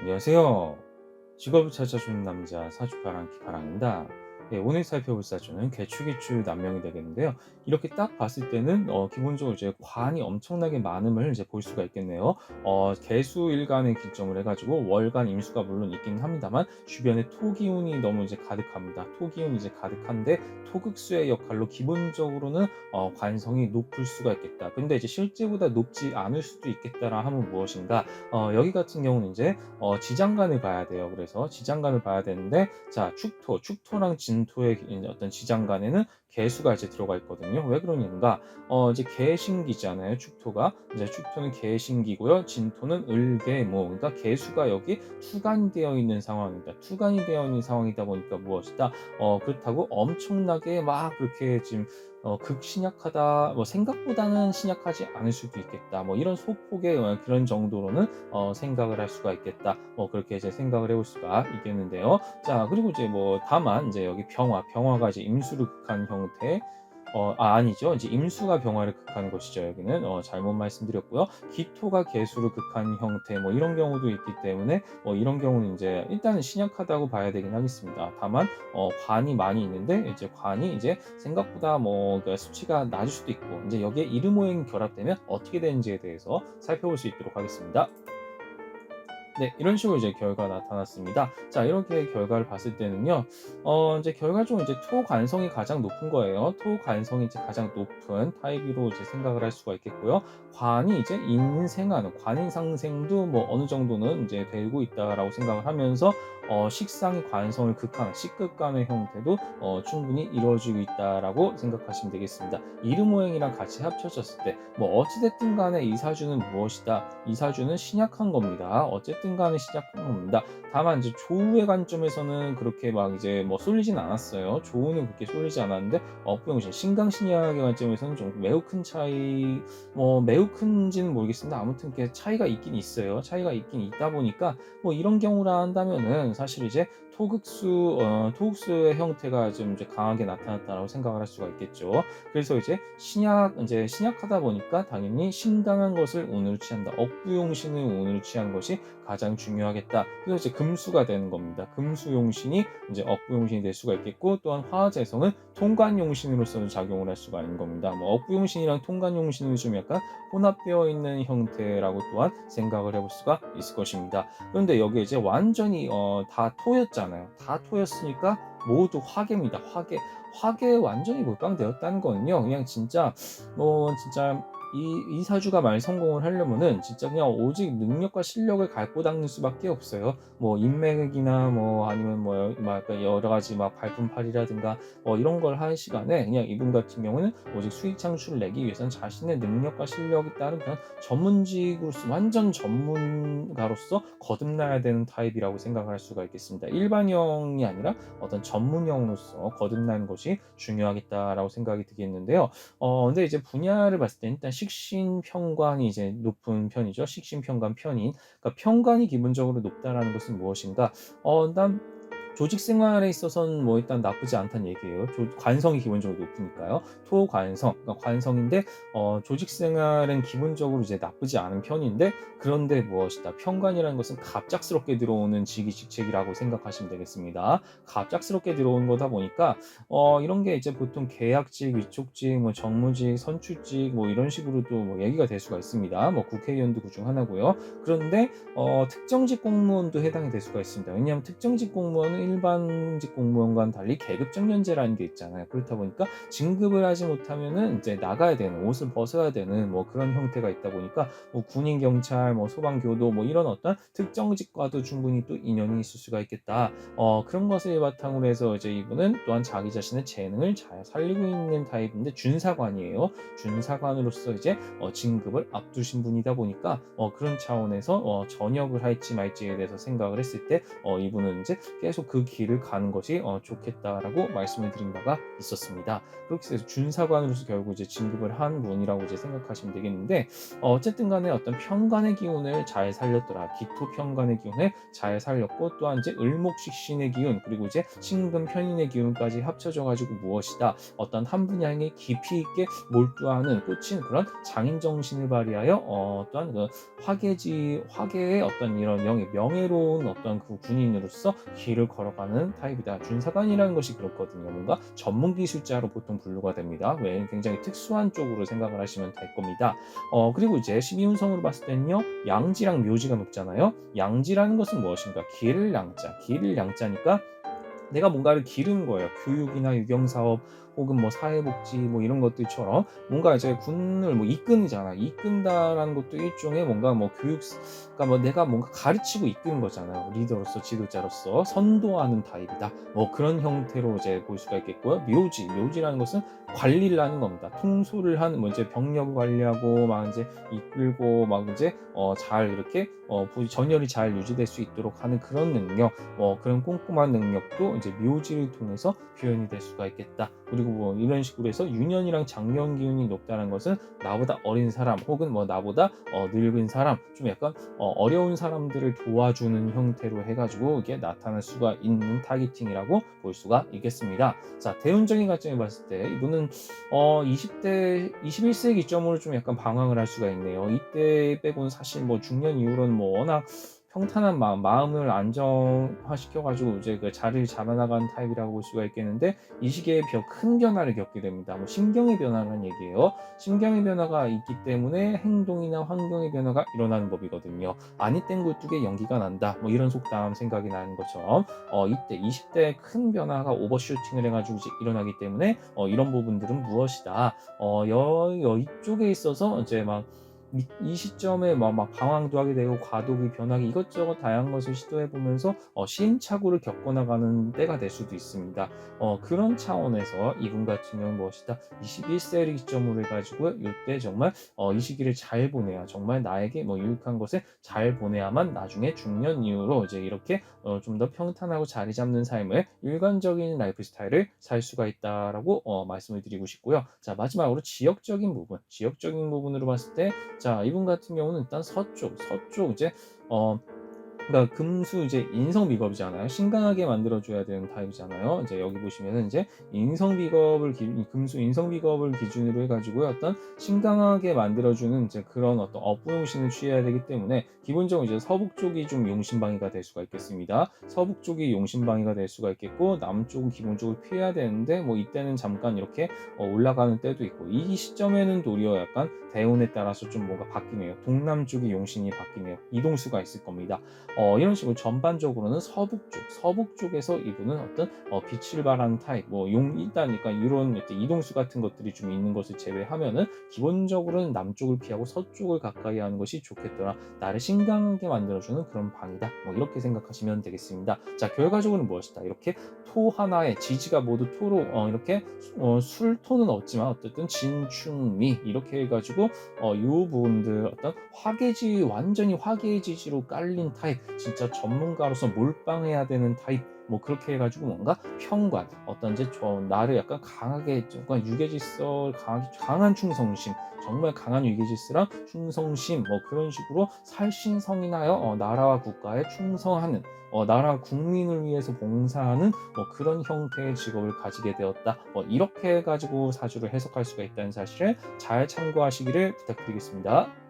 안녕하세요. 직업을 찾아주는 남자 사주파랑 기파랑입니다. 네, 오늘 살펴볼 사주는 개축일주 남명이 되겠는데요. 이렇게 딱 봤을 때는 기본적으로 이제 관이 엄청나게 많음을 이제 볼 수가 있겠네요. 개수일간에 기점을 해가지고 월간 임수가 물론 있긴 합니다만 주변에 토기운이 너무 이제 가득합니다. 토기운이 이제 가득한데 토극수의 역할로 기본적으로는 관성이 높을 수가 있겠다. 근데 이제 실제보다 높지 않을 수도 있겠다라 하면 무엇인가? 여기 같은 경우는 이제 지장간을 봐야 돼요. 그래서 지장간을 봐야 되는데, 자, 축토랑 진토의 어떤 지장간에는 개수가 이제 들어가 있거든요. 왜 그러는가? 이제 개신기잖아요. 축토가. 이제 축토는 개신기고요. 진토는 을개모. 그러니까 개수가 여기 투간이 되어 있는 상황입니다. 투간이 되어 있는 상황이다 보니까 무엇이다? 그렇다고 엄청나게 막 그렇게 지금 극신약하다, 뭐 생각보다는 신약하지 않을 수도 있겠다. 뭐 이런 소폭의 그런 정도로는 생각을 할 수가 있겠다. 뭐 그렇게 이제 생각을 해볼 수가 있겠는데요. 자, 그리고 이제 뭐 다만 이제 여기 병화가 이제 임수를 극한 형태. 아니죠. 이제 임수가 병화를 극한 것이죠. 여기는 잘못 말씀드렸고요. 기토가 개수를 극한 형태, 뭐 이런 경우도 있기 때문에 이런 경우는 이제 일단은 신약하다고 봐야 되긴 하겠습니다. 다만 관이 많이 있는데 이제 관이 이제 생각보다 그 수치가 낮을 수도 있고, 이제 여기에 이름오행이 결합되면 어떻게 되는지에 대해서 살펴볼 수 있도록 하겠습니다. 네, 이런 식으로 이제 결과가 나타났습니다. 자, 이렇게 결과를 봤을 때는요, 이제 결과적으로 이제 토관성이 가장 높은 거예요. 토관성이 이제 가장 높은 타입으로 이제 생각을 할 수가 있겠고요. 관이 이제 인생하는 관인상생도 뭐 어느 정도는 이제 되고 있다라고 생각을 하면서 식상의 관성을 극하는 식극간의 형태도 충분히 이루어지고 있다라고 생각하시면 되겠습니다. 이름오행이랑 같이 합쳐졌을 때 뭐 어찌됐든 간에 이 사주는 무엇이다? 이 사주는 신약한 겁니다. 어쨌든 간에 신약한 겁니다. 다만 이제 조우의 관점에서는 그렇게 막 이제 뭐 쏠리진 않았어요. 조우는 그렇게 쏠리지 않았는데 업부영신 신강신약의 관점에서는 좀 매우 큰 차이, 뭐 매우 큰지는 모르겠습니다. 아무튼 이렇게 차이가 있긴 있어요. 차이가 있긴 있다 보니까 뭐 이런 경우라 한다면은 사실 이제 토국수의 형태가 좀 이제 강하게 나타났다라고 생각을 할 수가 있겠죠. 그래서 이제 신약하다 보니까 당연히 신강한 것을 운으로 취한다. 억부용신을 운으로 취한 것이 가장 중요하겠다. 그래서 이제 금수가 되는 겁니다. 금수용신이 이제 억부용신이 될 수가 있겠고, 또한 화재성은 통관용신으로서도 작용을 할 수가 있는 겁니다. 뭐 억부용신이랑 통관용신은 좀 약간 혼합되어 있는 형태라고 또한 생각을 해볼 수가 있을 것입니다. 그런데 여기 이제 완전히 다 토였잖아요. 다 토였으니까 모두 화계입니다. 화계에 완전히 몰빵되었다는 거는요. 그냥 진짜 진짜 이 사주가 말 성공을 하려면은 진짜 그냥 오직 능력과 실력을 갖고 닦는 수밖에 없어요. 뭐 인맥이나 뭐 아니면 막 여러 가지 막 발품팔이라든가 이런 걸 할 시간에 그냥 이분 같은 경우는 오직 수익 창출을 내기 위해서는 자신의 능력과 실력에 따른 그런 전문직으로서 완전 전문가로서 거듭나야 되는 타입이라고 생각을 할 수가 있겠습니다. 일반형이 아니라 어떤 전문형으로서 거듭나는 것이 중요하겠다라고 생각이 들겠는데요. 근데 이제 분야를 봤을 때 일단 식신평관이 이제 높은 편이죠. 식신평관 편인. 그러니까 평관이 기본적으로 높다라는 것은 무엇인가? 일단 조직 생활에 있어서는 뭐 일단 나쁘지 않다는 얘기예요. 관성이 기본적으로 높으니까요. 토관성, 그러니까 관성인데 조직 생활은 기본적으로 이제 나쁘지 않은 편인데, 그런데 무엇이다? 평관이라는 것은 갑작스럽게 들어오는 직책이라고 생각하시면 되겠습니다. 갑작스럽게 들어온 거다 보니까 이런 게 이제 보통 계약직, 위촉직, 뭐 정무직, 선출직 뭐 이런 식으로도 뭐 얘기가 될 수가 있습니다. 뭐 국회의원도 그중 하나고요. 그런데 특정직 공무원도 해당이 될 수가 있습니다. 왜냐하면 특정직 공무원은 일반직 공무원과는 달리 계급정년제라는 게 있잖아요. 그렇다 보니까 진급을 하지 못하면은 이제 나가야 되는, 옷을 벗어야 되는 뭐 그런 형태가 있다 보니까 뭐 군인, 경찰, 뭐 소방교도 뭐 이런 어떤 특정직과도 충분히 또 인연이 있을 수가 있겠다. 그런 것을 바탕으로 해서 이제 이분은 또한 자기 자신의 재능을 잘 살리고 있는 타입인데 준사관이에요. 준사관으로서 이제 진급을 앞두신 분이다 보니까 그런 차원에서 전역을 할지 말지에 대해서 생각을 했을 때 이분은 이제 계속 그 길을 가는 것이 좋겠다라고 말씀을 드린 바가 있었습니다. 그렇게 해서 준사관으로서 결국 이제 진급을 한 분이라고 이제 생각하시면 되겠는데, 어쨌든 간에 어떤 편관의 기운을 잘 살렸더라. 기토 편관의 기운을 잘 살렸고, 또한 이제 을목식신의 기운, 그리고 이제 신금 편인의 기운까지 합쳐져 가지고 무엇이다, 어떤 한 분야에 깊이 있게 몰두하는 꽂힌 그런 장인 정신을 발휘하여 또한 그 화계의 어떤 이런 명예로운 어떤 그 군인으로서 길을 걸어가는 타입이다. 준사관이라는 것이 그렇거든요. 뭔가 전문 기술자로 보통 분류가 됩니다. 왜 굉장히 특수한 쪽으로 생각을 하시면 될 겁니다. 그리고 이제 12운성으로 봤을 때는요, 양지랑 묘지가 높잖아요. 양지라는 것은 무엇인가? 기를 양자니까 내가 뭔가를 기르는 거예요. 교육이나 유경사업 혹은 뭐 사회복지 뭐 이런 것들처럼 뭔가 이제 군을 뭐 이끈잖아. 이끈다라는 것도 일종의 뭔가 뭐 그러니까 뭐 내가 뭔가 가르치고 이끄는 거잖아요. 리더로서, 지도자로서 선도하는 타입이다. 뭐 그런 형태로 이제 볼 수가 있겠고요. 묘지라는 것은 관리를 하는 겁니다. 통솔을 하는, 뭐 이제 병력을 관리하고 막 이제 이끌고 막 이제 잘 이렇게 전열이 잘 유지될 수 있도록 하는 그런 능력, 그런 꼼꼼한 능력도 이제 묘지를 통해서 표현이 될 수가 있겠다. 그리고 뭐 이런 식으로 해서 유년이랑 장년 기운이 높다는 것은 나보다 어린 사람 혹은 뭐 나보다 늙은 사람, 좀 약간 어려운 사람들을 도와주는 형태로 해가지고 이게 나타날 수가 있는 타깃팅이라고 볼 수가 있겠습니다. 자, 대운적인 관점에 봤을 때 이분은 20대 21세기 점으로 좀 약간 방황을 할 수가 있네요. 이때 빼고는 사실 뭐 중년 이후로는 뭐 워낙 평탄한 마음을 안정화시켜가지고 이제 그 자리를 잡아나가는 타입이라고 볼 수가 있겠는데, 이 시기에 큰 변화를 겪게 됩니다. 뭐 심경의 변화라는 얘기예요. 심경의 변화가 있기 때문에 행동이나 환경의 변화가 일어나는 법이거든요. 아니 땡 굴뚝에 연기가 난다. 뭐 이런 속담 생각이 나는 것처럼 이때 20대에 큰 변화가 오버슈팅을 해가지고 이제 일어나기 때문에 이런 부분들은 무엇이다. 이쪽에 있어서 이제 막 이 시점에 막 방황도 하게 되고 과도기 변하기 이것저것 다양한 것을 시도해보면서 시행착오를 겪어나가는 때가 될 수도 있습니다. 그런 차원에서 이분 같은 경우는 무엇이다, 21세를 기점으로 해가지고 이때 정말 이 시기를 잘 보내야, 정말 나에게 뭐 유익한 것을 잘 보내야만 나중에 중년 이후로 이제 이렇게 좀 더 평탄하고 자리 잡는 삶을, 일관적인 라이프 스타일을 살 수가 있다라고 말씀을 드리고 싶고요. 자, 마지막으로 지역적인 부분으로 봤을 때, 자, 이분 같은 경우는 일단 서쪽 이제 그러니까 금수 이제 인성비겁이잖아요. 신강하게 만들어줘야 되는 타입이잖아요. 이제 여기 보시면은 이제 금수 인성비겁을 기준으로 해가지고 어떤 신강하게 만들어주는 이제 그런 어떤 업부용신을 취해야 되기 때문에, 기본적으로 이제 서북 쪽이 좀 용신방위가 될 수가 있겠습니다. 서북 쪽이 용신방위가 될 수가 있겠고, 남쪽은 기본적으로 피해야 되는데 뭐 이때는 잠깐 이렇게 올라가는 때도 있고, 이 시점에는 도리어 약간 대운에 따라서 좀 뭔가 바뀌네요. 동남쪽이 용신이 바뀌네요. 이동수가 있을 겁니다. 이런 식으로 전반적으로는 서북 쪽에서 이분은 어떤 빛을 발하는 타입, 용이다니까 이런 이동수 같은 것들이 좀 있는 것을 제외하면은 기본적으로는 남쪽을 피하고 서쪽을 가까이 하는 것이 좋겠더라. 나를 신강하게 만들어주는 그런 방이다. 이렇게 생각하시면 되겠습니다. 자, 결과적으로는 무엇이다? 이렇게 토 하나에 지지가 모두 토로 이렇게 술토는 없지만 어쨌든 진충미 이렇게 해가지고 이 부분들 어떤 완전히 화계지지로 깔린 타입, 진짜 전문가로서 몰빵해야 되는 타입, 뭐 그렇게 해가지고 뭔가 평관, 어떤 이제 나를 약간 강하게 약간 유계질서 강한 충성심, 정말 강한 유계질서랑 충성심, 뭐 그런 식으로 살신성인하여 나라와 국가에 충성하는, 나라 국민을 위해서 봉사하는 뭐 그런 형태의 직업을 가지게 되었다. 이렇게 해가지고 사주를 해석할 수가 있다는 사실을 잘 참고하시기를 부탁드리겠습니다.